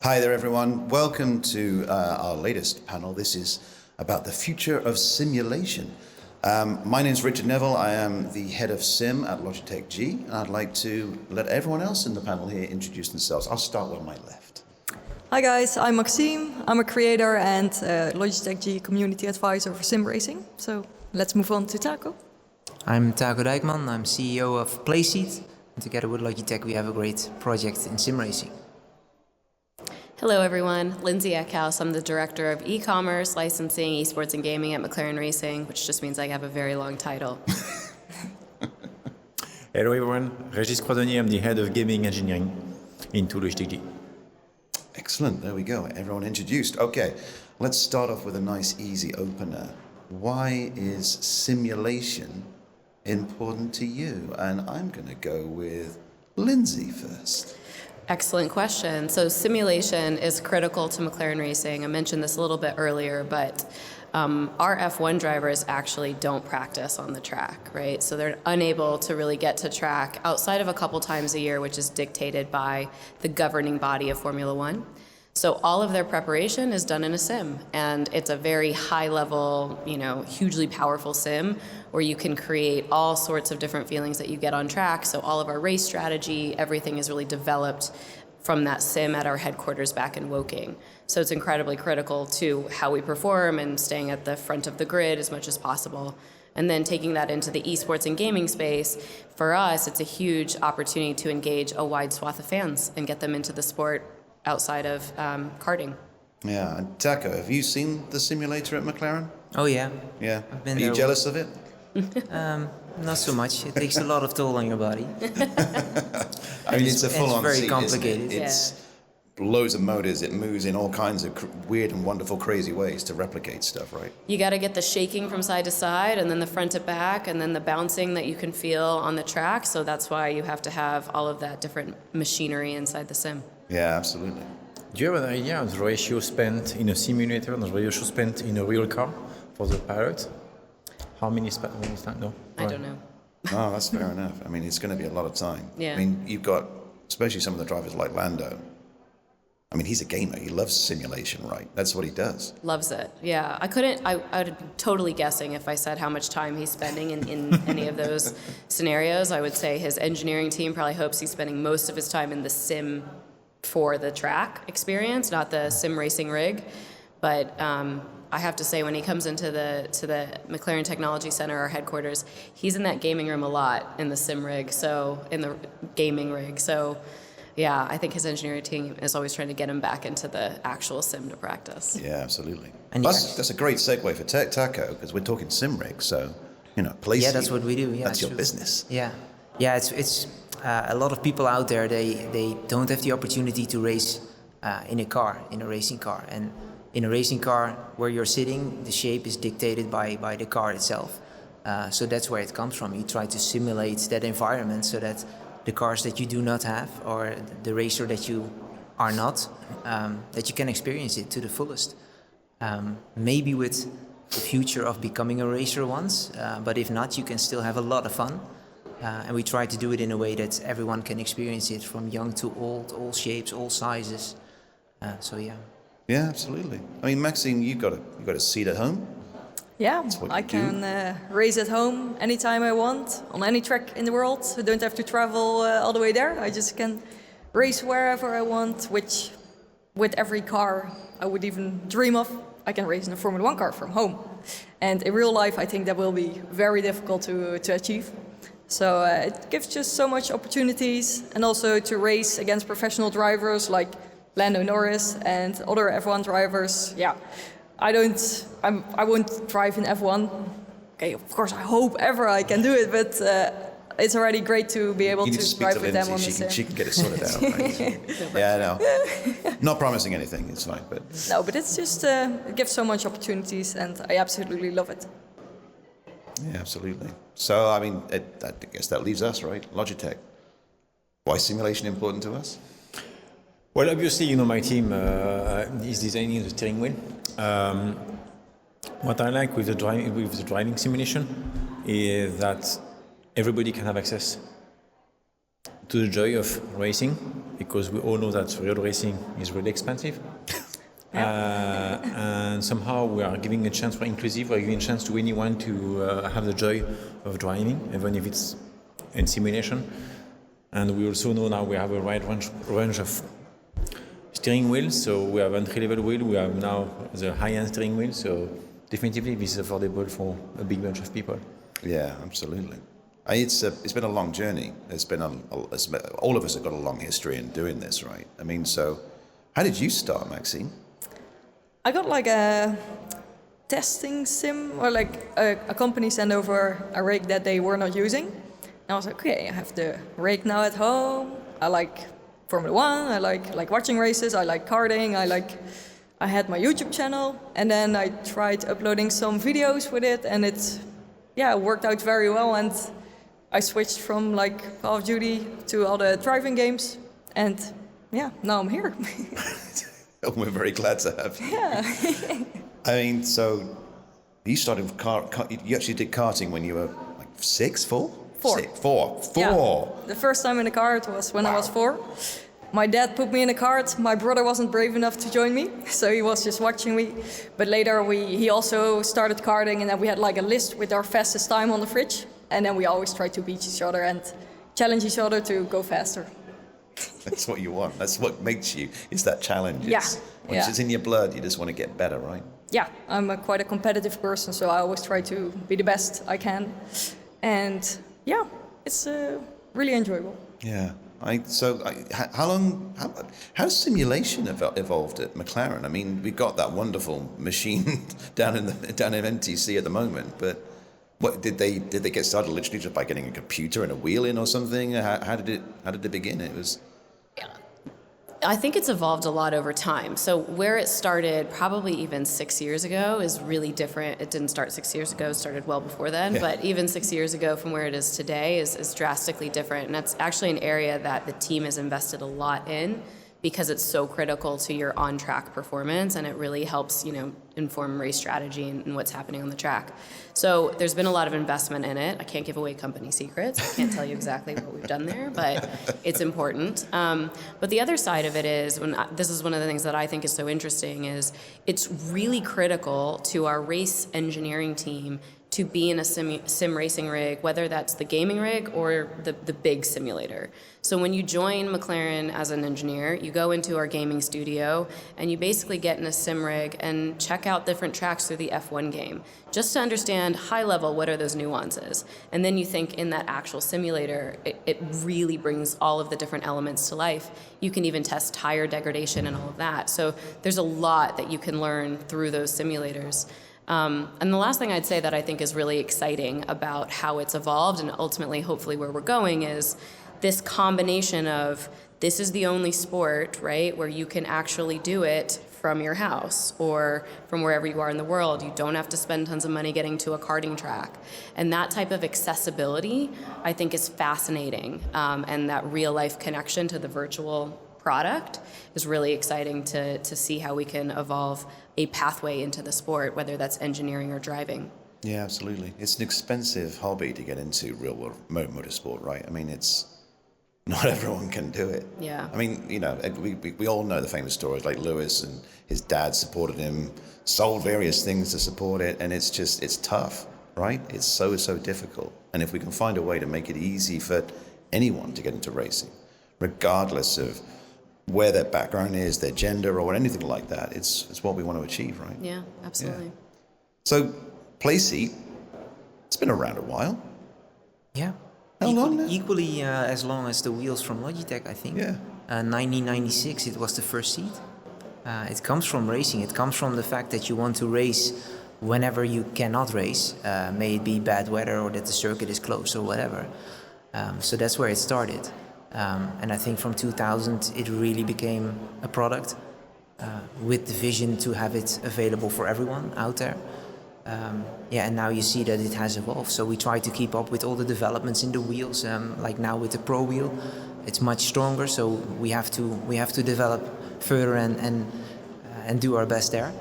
Hi there, everyone. Welcome to our latest panel. This is about the future of simulation. My name is Richard Neville. I am the head of sim at Logitech G, and I'd like to let everyone else in the panel here introduce themselves. I'll start on my left. Hi guys, I'm Maxime. I'm a creator and Logitech G Community Advisor for Simracing. So let's move on to Tako. I'm Tako Dijkman. I'm CEO of Playseat. And together with Logitech, we have a great project in Simracing. Hello everyone, Lindsey Eckhouse. I'm the Director of E-commerce, Licensing, Esports and Gaming at McLaren Racing, which just means I have a very long title. Hello everyone, Regis Croisonnier. I'm the Head of Gaming Engineering into Logitech G. Excellent, there we go. Everyone introduced. Okay, let's start off with a nice easy opener. Why is simulation important to you? And I'm going to go with Lindsey first. Excellent question. So simulation is critical to McLaren Racing. I mentioned this a little bit earlier, but our F1 drivers actually don't practice on the track, right? So they're unable to really get to track outside of a couple times a year, which is dictated by the governing body of Formula One. So all of their preparation is done in a sim, and it's a very high level, hugely powerful sim where you can create all sorts of different feelings that you get on track. So all of our race strategy, everything is really developed from that sim at our headquarters back in Woking. So it's incredibly critical to how we perform and staying at the front of the grid as much as possible. And then taking that into the esports and gaming space, for us, it's a huge opportunity to engage a wide swath of fans and get them into the sport outside of karting. Yeah, and Tako, have you seen the simulator at McLaren? Oh yeah. Yeah. I've been Are you there. jealous of it? Not so much. It takes a lot of toll on your body. I mean, it's a full-on very seat, complicated. Isn't it? It's loads of motors. It moves in all kinds of weird and wonderful, crazy ways to replicate stuff, right? You got to get the shaking from side to side, and then the front to back, and then the bouncing that you can feel on the track. So that's why you have to have all of that different machinery inside the sim. Yeah, absolutely. Do you have an idea of the ratio spent in a simulator and the ratio spent in a real car for the pilot? How many time? No. I don't know. Oh, that's fair enough. I mean, it's going to be a lot of time. Yeah. I mean, you've got, especially some of the drivers like Lando. I mean, he's a gamer. He loves simulation, right? That's what he does. Loves it. Yeah. I would be totally guessing if I said how much time he's spending in any of those scenarios. I would say his engineering team probably hopes he's spending most of his time in the sim for the track experience, not the sim racing rig. But I have to say, when he comes into the McLaren Technology Center, our headquarters, he's in that gaming room a lot in the sim rig, in the gaming rig. So yeah, I think his engineering team is always trying to get him back into the actual sim to practice. Yeah, absolutely. And That's a great segue for Tako, because we're talking sim rig, so, Playseat. Yeah, that's what we do. Yeah, that's your true. business. Yeah. It's a lot of people out there. They don't have the opportunity to race in a racing car, and in a racing car where you're sitting, the shape is dictated by the car itself. So that's where it comes from. You try to simulate that environment so that the cars that you do not have, or the racer that you are not, that you can experience it to the fullest. Maybe with the future of becoming a racer once, but if not, you can still have a lot of fun. And we try to do it in a way that everyone can experience it, from young to old, all shapes, all sizes. So yeah. Yeah, absolutely. I mean, Maxime, you got a seat at home. Yeah, what I you can race at home anytime I want, on any track in the world. I don't have to travel all the way there. I just can race wherever I want, which with every car I would even dream of. I can race in a Formula 1 car from home. And in real life, I think that will be very difficult to achieve. So it gives just so much opportunities, and also to race against professional drivers like Lando Norris and other F1 drivers. Yeah, I won't drive in F1. Okay, of course, I hope ever I can do it, but it's already great to be able to drive with them on the sim. She can get it sorted out. Right? Yeah, no. Not promising anything, it's fine. But no, but it's just, it gives so much opportunities, and I absolutely love it. yeah, absolutely. So, I mean, I guess that leaves us, right? Logitech. Why is simulation important to us? Well, obviously, my team is designing the steering wheel. What I like with the driving simulation is that everybody can have access to the joy of racing, because we all know that real racing is really expensive. And somehow we are giving a chance for inclusive, we're giving a chance to anyone to have the joy of driving, even if it's in simulation. And we also know now we have a wide range of steering wheels, so we have entry-level wheel, we have now the high-end steering wheel, so definitely this is affordable for a big bunch of people. Yeah, absolutely. It's been a long journey. All of us have got a long history in doing this, right? I mean, so how did you start, Maxime? I got like a testing sim, or like a company sent over a rig that they were not using. And I was like, okay, I have the rig now at home. I like Formula One. I like watching races. I like karting. I had my YouTube channel, and then I tried uploading some videos with it, and it worked out very well. And I switched from like Call of Duty to all the driving games, and now I'm here. We're very glad to have you. Yeah. I mean, so you started with you actually did karting when you were like 6, 4? 4. 4. Yeah. The first time in a kart was when I was 4. My dad put me in a kart. My brother wasn't brave enough to join me, so he was just watching me. But later he also started karting, and then we had like a list with our fastest time on the fridge. And then we always tried to beat each other and challenge each other to go faster. That's what you want. That's what makes you. It's that challenge. Once it's in your blood, you just want to get better, right? Yeah, I'm quite a competitive person, so I always try to be the best I can. And it's really enjoyable. Yeah. How's simulation evolved at McLaren? I mean, we've got that wonderful machine down in NTC at the moment, but what did they get started literally just by getting a computer and a wheel in or something? How did it begin? I think it's evolved a lot over time. So where it started probably even 6 years ago is really different. It didn't start 6 years ago, it started well before then, but even 6 years ago from where it is today is drastically different. And that's actually an area that the team has invested a lot in, because it's so critical to your on-track performance, and it really helps, inform race strategy and what's happening on the track. So there's been a lot of investment in it. I can't give away company secrets. I can't tell you exactly what we've done there, but it's important. But the other side of it is, this is one of the things that I think is so interesting, is it's really critical to our race engineering team to be in a sim racing rig, whether that's the gaming rig or the big simulator. So when you join McLaren as an engineer, you go into our gaming studio and you basically get in a sim rig and check out different tracks through the F1 game, just to understand high level what are those nuances. And then you think in that actual simulator, it really brings all of the different elements to life. You can even test tire degradation and all of that. So there's a lot that you can learn through those simulators. And the last thing I'd say that I think is really exciting about how it's evolved, and ultimately hopefully where we're going, is this combination of, this is the only sport, right, where you can actually do it from your house or from wherever you are in the world. You don't have to spend tons of money getting to a karting track. And that type of accessibility, I think, is fascinating. And that real life connection to the virtual product is really exciting to see how we can evolve a pathway into the sport, whether that's engineering or driving. Yeah, absolutely. It's an expensive hobby to get into real world motorsport, right? I mean, not everyone can do it. Yeah. I mean, we all know the famous stories, like Lewis and his dad supported him, sold various things to support it, and it's tough, right? It's so difficult. And if we can find a way to make it easy for anyone to get into racing, regardless of where their background is, their gender, or anything like that, it's what we want to achieve, right? Yeah, absolutely. Yeah. So, Playseat, it's been around a while. Yeah. How long now? Equally as long as the wheels from Logitech, I think. Yeah. 1996, it was the first seat. It comes from racing. It comes from the fact that you want to race whenever you cannot race, may it be bad weather or that the circuit is closed or whatever. So that's where it started. And I think from 2000 it really became a product with the vision to have it available for everyone out there. And now you see that it has evolved. So we try to keep up with all the developments in the wheels. Like now with the Pro wheel, it's much stronger. So we have to develop further and do our best there.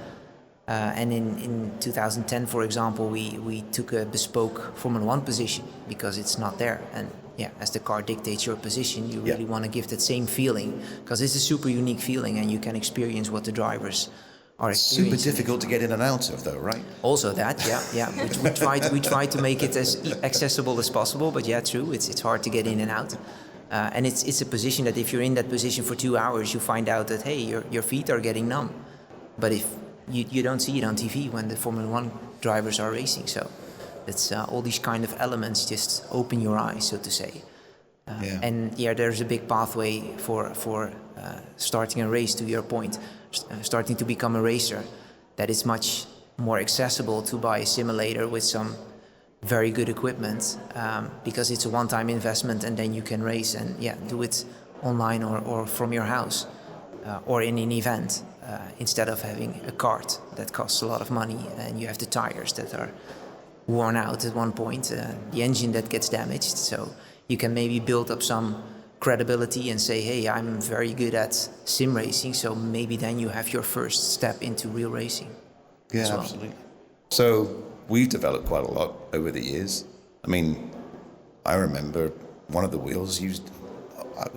And in 2010, for example, we took a bespoke Formula 1 position because it's not there. And as the car dictates your position, you really want to give that same feeling, because it's a super unique feeling, and you can experience what the drivers are experiencing. Super difficult to get in and out of, though, right? Also that, we try to make it as accessible as possible, but true, it's hard to get in and out. And it's a position that if you're in that position for 2 hours, you find out that, hey, your feet are getting numb. But if you don't see it on TV when the Formula One drivers are racing, so it's all these kind of elements just open your eyes, so to say. And there's a big pathway for starting a race, to your point, starting to become a racer, that is much more accessible to buy a simulator with some very good equipment, because it's a one-time investment, and then you can race and do it online or from your house or in an event, instead of having a kart that costs a lot of money and you have the tires that are worn out at one point, the engine that gets damaged. So you can maybe build up some credibility and say, hey, I'm very good at sim racing, so maybe then you have your first step into real racing. Yeah, well. absolutely. So we've developed quite a lot over the years. I mean, I remember one of the wheels used,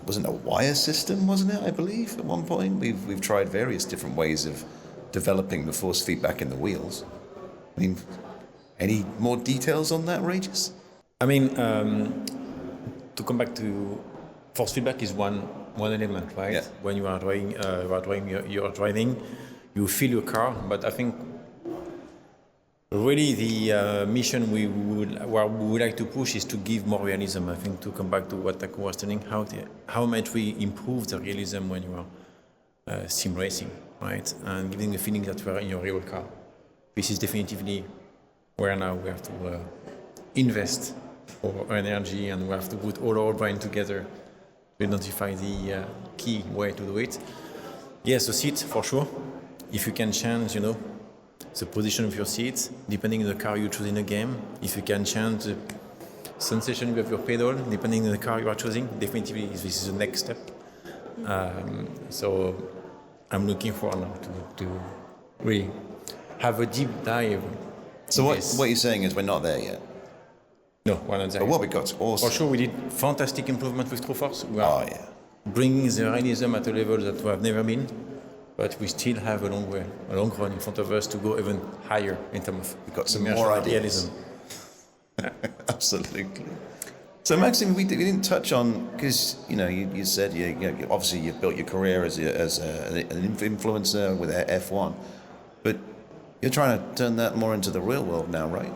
wasn't a wire system, wasn't it, I believe, at one point? We've tried various different ways of developing the force feedback in the wheels. I mean, any more details on that, Regis? I mean, to come back to force feedback is one element, right? Yeah. When you are driving, you feel your car, but I think really the mission we would like to push is to give more realism. I think, to come back to what Tako was telling, how much we improve the realism when you are sim racing, right? And giving the feeling that you are in your real car. This is definitively where now we have to invest our energy, and we have to put all our brain together to identify the key way to do it. Yes, the seat, for sure. If you can change, the position of your seat, depending on the car you choose in a game. If you can change the sensation of your pedal, depending on the car you are choosing, definitely this is the next step. So I'm looking forward now to really have a deep dive. So what you're saying is we're not there yet? No, we're not there. But what we got's awesome. For sure, we did fantastic improvement with TrueForce. We are bringing the realism at a level that we have never been, but we still have a long run in front of us to go even higher in terms of. We've got some more ideas. Absolutely. So Maxime, we didn't touch on, because you said obviously you built your career as an influencer with F1, but you're trying to turn that more into the real world now, right?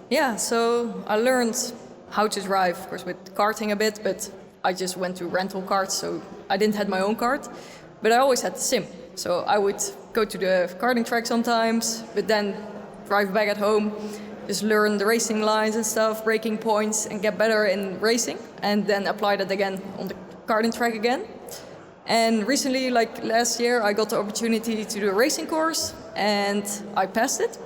Yeah, so I learned how to drive, of course, with karting a bit, but I just went to rental karts, so I didn't have my own kart. But I always had the sim. So I would go to the karting track sometimes, but then drive back at home, just learn the racing lines and stuff, braking points, and get better in racing, and then apply that again on the karting track again. And recently, like last year, I got the opportunity to do a racing course, and I passed it.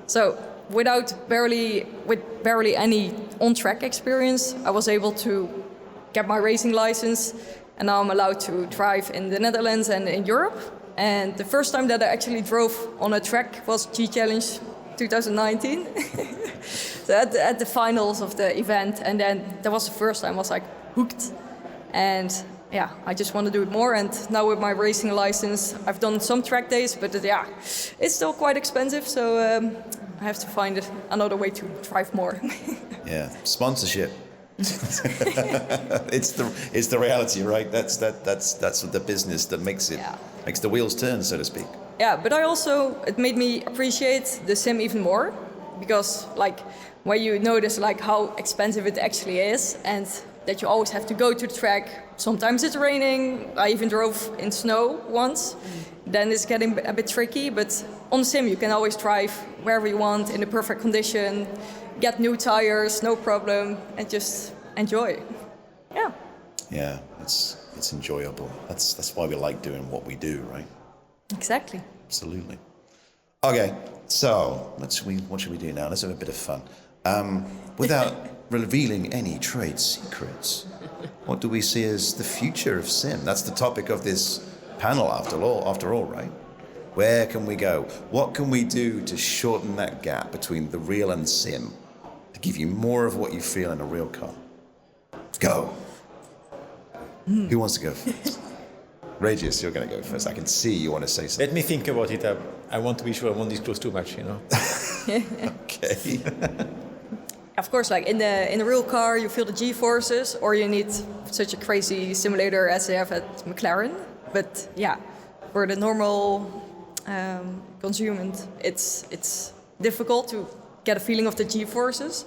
So with barely any on-track experience, I was able to get my racing license, and now I'm allowed to drive in the Netherlands and in Europe. And the first time that I actually drove on a track was G Challenge 2019. So at the finals of the event, and then that was the first time I was like hooked. And yeah, I just want to do it more. And now with my racing license, I've done some track days, but it's still quite expensive. So I have to find another way to drive more. Yeah, sponsorship. It's the reality, right? That's the business that makes the wheels turn, so to speak. Yeah, but it made me appreciate the sim even more, because like when you notice like how expensive it actually is, and that you always have to go to the track. Sometimes it's raining. I even drove in snow once. Then it's getting a bit tricky, but on the sim you can always drive wherever you want in the perfect condition, get new tires, no problem, and just enjoy. Yeah. Yeah, it's enjoyable. That's why we like doing what we do, right? Exactly. Absolutely. Okay, so what should we do now? Let's have a bit of fun. Without revealing any trade secrets, what do we see as the future of sim? That's the topic of this panel, after all, right? Where can we go? What can we do to shorten that gap between the real and sim, to give you more of what you feel in a real car? Go. Who wants to go first? Regis, you're going to go first. I can see you want to say something. Let me think about it. I want to be sure I won't disclose too much, Okay. Of course, like in the real car, you feel the G-forces, or you need such a crazy simulator as they have at McLaren. But yeah, for the normal consumer, it's difficult to get a feeling of the G-forces.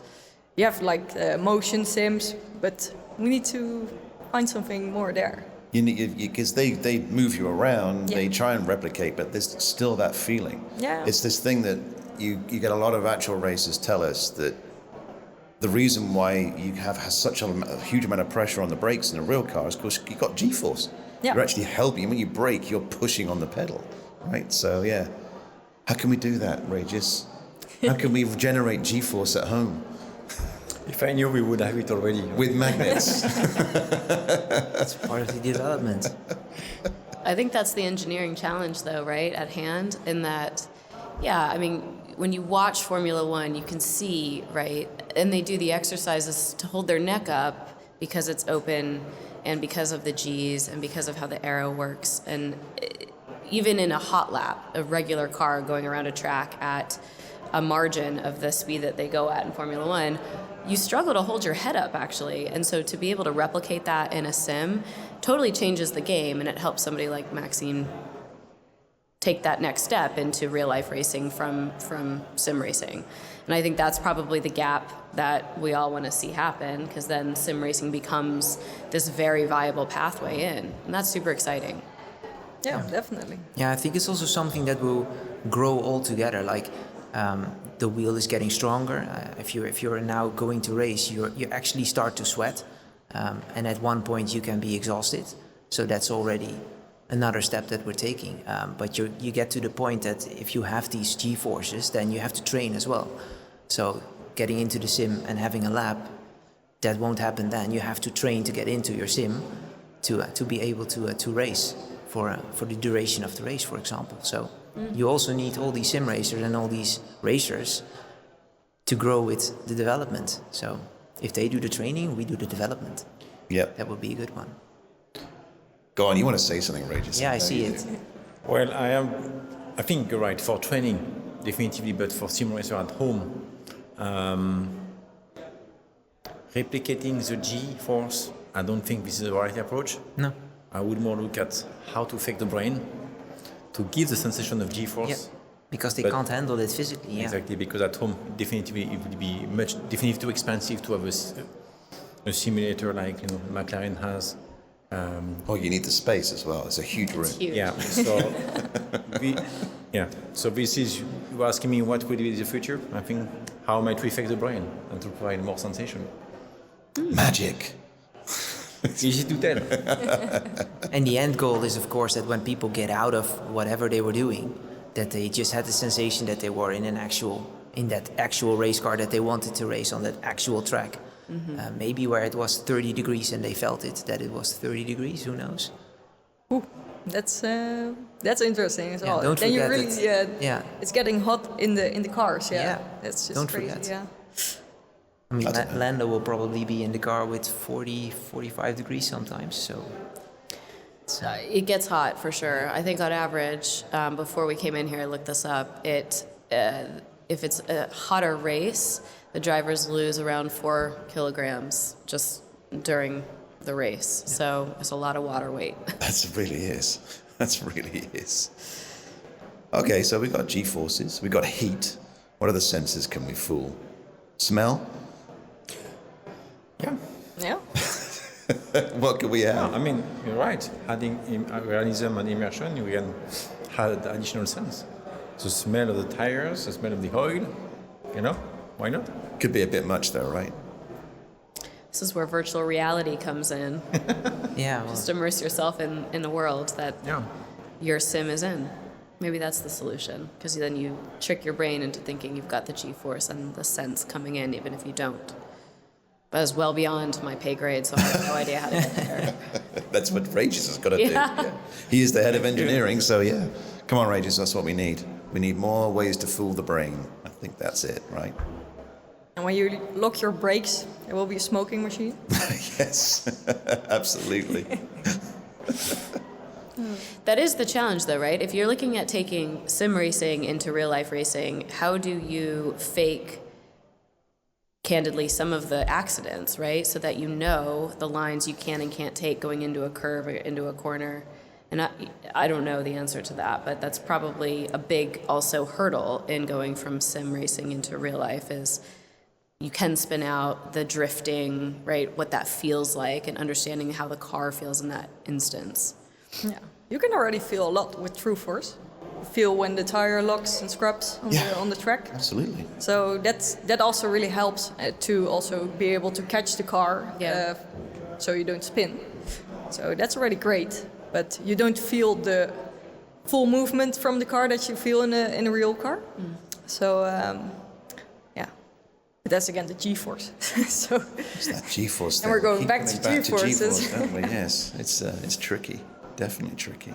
You have like motion sims, but we need to find something more there. You need, because they move you around, Yeah. they try and replicate, but there's still that feeling. Yeah. It's this thing that you get a lot of actual racers tell us that the reason why you have such a huge amount of pressure on the brakes in a real car is because you've got G-force. Yeah. You're actually helping. When you brake, you're pushing on the pedal, right? So yeah, how can we do that, Regis? How can we generate G-force at home If I knew, we would have it already. with magnets? It's part of the development. I think that's the engineering challenge, though, right, at hand, in that, yeah, I mean, when you watch Formula One, you can see, right, and they do the exercises to hold their neck up because it's open and because of the Gs and because of how the aero works. And even in a hot lap, a regular car going around a track at a margin of the speed that they go at in Formula One, you struggle to hold your head up, actually. And so to be able to replicate that in a sim totally changes the game, and it helps somebody like Maxime take that next step into real life racing from sim racing. And I think that's probably the gap that we all want to see happen, because then sim racing becomes this very viable pathway in. And that's super exciting. Yeah, definitely. Yeah, I think it's also something that will grow all together. Like the wheel is getting stronger. If you're now going to race, you actually start to sweat, and at one point you can be exhausted. So that's already another step that we're taking. But you get to the point that if you have these G-forces, then you have to train as well. So getting into the sim and having a lap, that won't happen then. You have to train to get into your sim to be able to race for the duration of the race, for example. So you also need all these sim racers and all these racers to grow with the development. So if they do the training, we do the development. Yep. That would be a good one. Go on, you want to say something, Regis? Yeah, I see it. Well, I think you're right, for training, definitely, but for sim racer at home, replicating the G-force, I don't think this is the right approach. No. I would more look at how to fake the brain to give the sensation of G-force. Yeah. Because they But- can't handle it physically. Yeah. Exactly, because at home, definitely it would be definitely too expensive to have a simulator like McLaren has. Oh, you need the space as well. It's a huge room. Huge. Yeah, so this is, you're asking me what will be the future? I think how might we fake the brain and to provide more sensation? Magic. Easy to tell. And the end goal is, of course, that when people get out of whatever they were doing, that they just had the sensation that they were in that actual race car that they wanted to race on that actual track. Maybe where it was 30 degrees and they felt it, that it was 30 degrees, who knows? Ooh, that's interesting as Yeah, well. don't then you forget really, that- yeah. it's getting hot in the cars. Yeah, Yeah, that's just don't crazy. forget. Yeah. I mean, Lando will probably be in the car with 40, 45 degrees sometimes, so... It gets hot for sure. I think on average, before we came in here, I looked this up. If it's a hotter race, the drivers lose around 4 kilograms just during the race. So it's a lot of water weight. That really is. That really is. Okay, so we've got G-forces, we've got heat. What other senses can we fool? Smell? Yeah. Yeah. What could we have? I mean, you're right. Adding realism and immersion, we can add additional sense. The smell of the tires, the smell of the oil, why not? Could be a bit much though, right? This is where virtual reality comes in. Yeah, well, Just immerse yourself in the world that Yeah. your sim is in. Maybe that's the solution, because then you trick your brain into thinking you've got the G-force and the sense coming in, even if you don't. But it's well beyond my pay grade, so I have no idea how to get there. That's what Regis has got to do. Yeah. Yeah. He is the head of engineering, so yeah. Come on, Regis, that's what we need. We need more ways to fool the brain. I think that's it, right? And when you lock your brakes, there will be a smoking machine. Yes, absolutely. That is the challenge, though, right? If you're looking at taking sim racing into real life racing, how do you fake, candidly, some of the accidents, right? So that you know the lines you can and can't take going into a curve or into a corner. And I don't know the answer to that, but that's probably a big also hurdle in going from sim racing into real life is you can spin out the drifting, right? What that feels like and understanding how the car feels in that instance. Yeah, you can already feel a lot with True Force. Feel when the tire locks and scrubs on the track. Absolutely. So that also really helps to also be able to catch the car, so you don't spin. So that's already great, but you don't feel the full movement from the car that you feel in a real car. So but that's again the G-force. So It's that G-force thing. And we're going Keep back to coming G-forces. don't we? Yes, it's tricky, definitely tricky.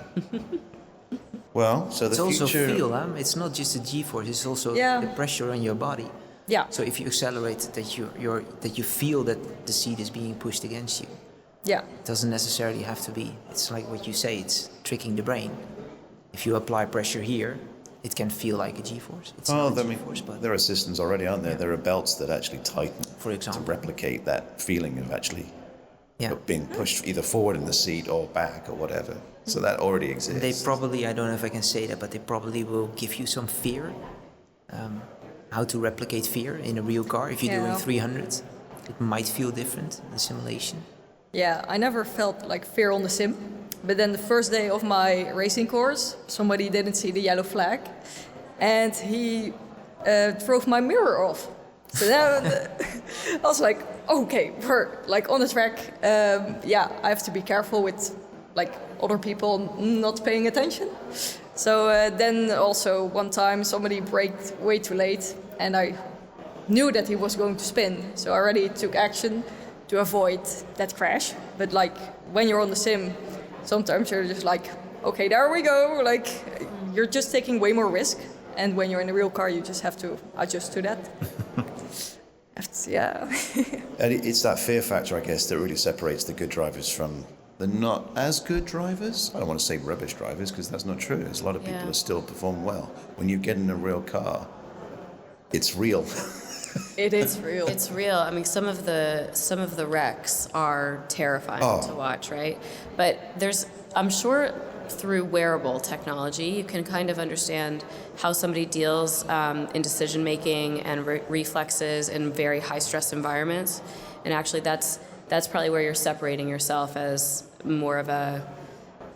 Well, so the It's also future. feel, huh? It's not just the G-force, it's also Yeah. the pressure on your body. yeah, So if you accelerate, that you feel that the seat is being pushed against you. yeah, It doesn't necessarily have to be. It's like what you say, it's tricking the brain. If you apply pressure here, it can feel like a G-force. It's Well, not a I mean, G-force, but there are systems already, aren't there? There are belts that actually tighten for example, to replicate that feeling of actually yeah. being pushed either forward in the seat or back or whatever. So that already exists. They probably, I don't know if I can say that, but they probably will give you some fear. How to replicate fear in a real car. If you're doing 300, it might feel different in simulation. yeah. I never felt like fear on the sim, but then the first day of my racing course, somebody didn't see the yellow flag, and he drove my mirror off. So then I was like, okay, we're like on the track. I have to be careful with like other people not paying attention. So then also one time somebody braked way too late, and I knew that he was going to spin. So I already took action to avoid that crash. But like when you're on the sim, sometimes you're just like, okay, there we go. Like you're just taking way more risk. And when you're in a real car, you just have to adjust to that. Yeah. And it's that fear factor, I guess, that really separates the good drivers from the not as good drivers. I don't want to say rubbish drivers because that's not true. There's a lot of people who still perform well. When you get in a real car, it's real. It is real. It's real. I mean, some of the wrecks are terrifying to watch, right? But I'm sure through wearable technology, you can kind of understand how somebody deals in decision making and reflexes in very high stress environments. And actually, that's probably where you're separating yourself as more of a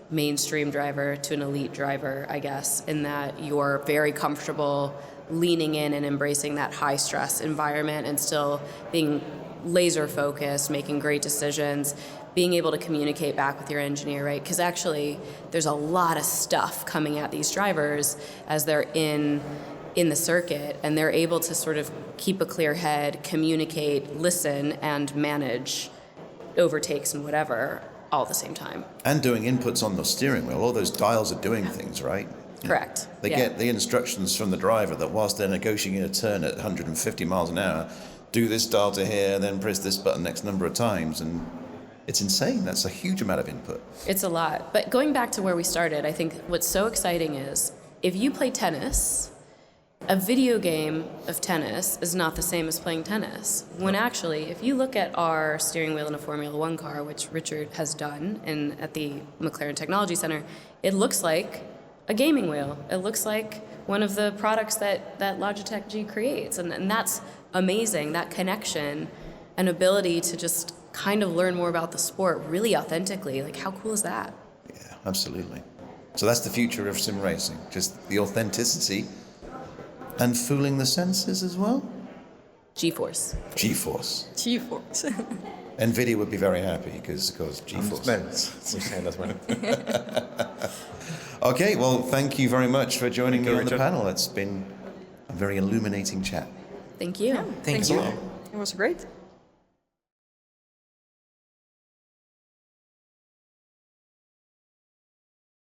mainstream driver to an elite driver, I guess, in that you're very comfortable leaning in and embracing that high stress environment and still being laser focused, making great decisions, being able to communicate back with your engineer, right? Because actually there's a lot of stuff coming at these drivers as they're in the circuit, and they're able to sort of keep a clear head, communicate, listen, and manage overtakes and whatever all at the same time. And doing inputs on the steering wheel. All those dials are doing things, right? Correct. They get the instructions from the driver that whilst they're negotiating a turn at 150 miles an hour, do this dial to here, then press this button X number of times. And it's insane. That's a huge amount of input. It's a lot. But going back to where we started, I think what's so exciting is if you play tennis, a video game of tennis is not the same as playing tennis. When actually, if you look at our steering wheel in a Formula One car, which Richard has done at the McLaren Technology Center, it looks like a gaming wheel. It looks like one of the products that Logitech G creates. And that's amazing, that connection and ability to just kind of learn more about the sport really authentically. Like, how cool is that? Yeah, absolutely. So that's the future of sim racing, just the authenticity and fooling the senses as well. G-force. G-force. G-force. NVIDIA would be very happy because G-force. We say that one. Okay, well, thank you very much for joining me on the Richard. panel. It's been a very illuminating chat. Thank you. Thank you. It was great.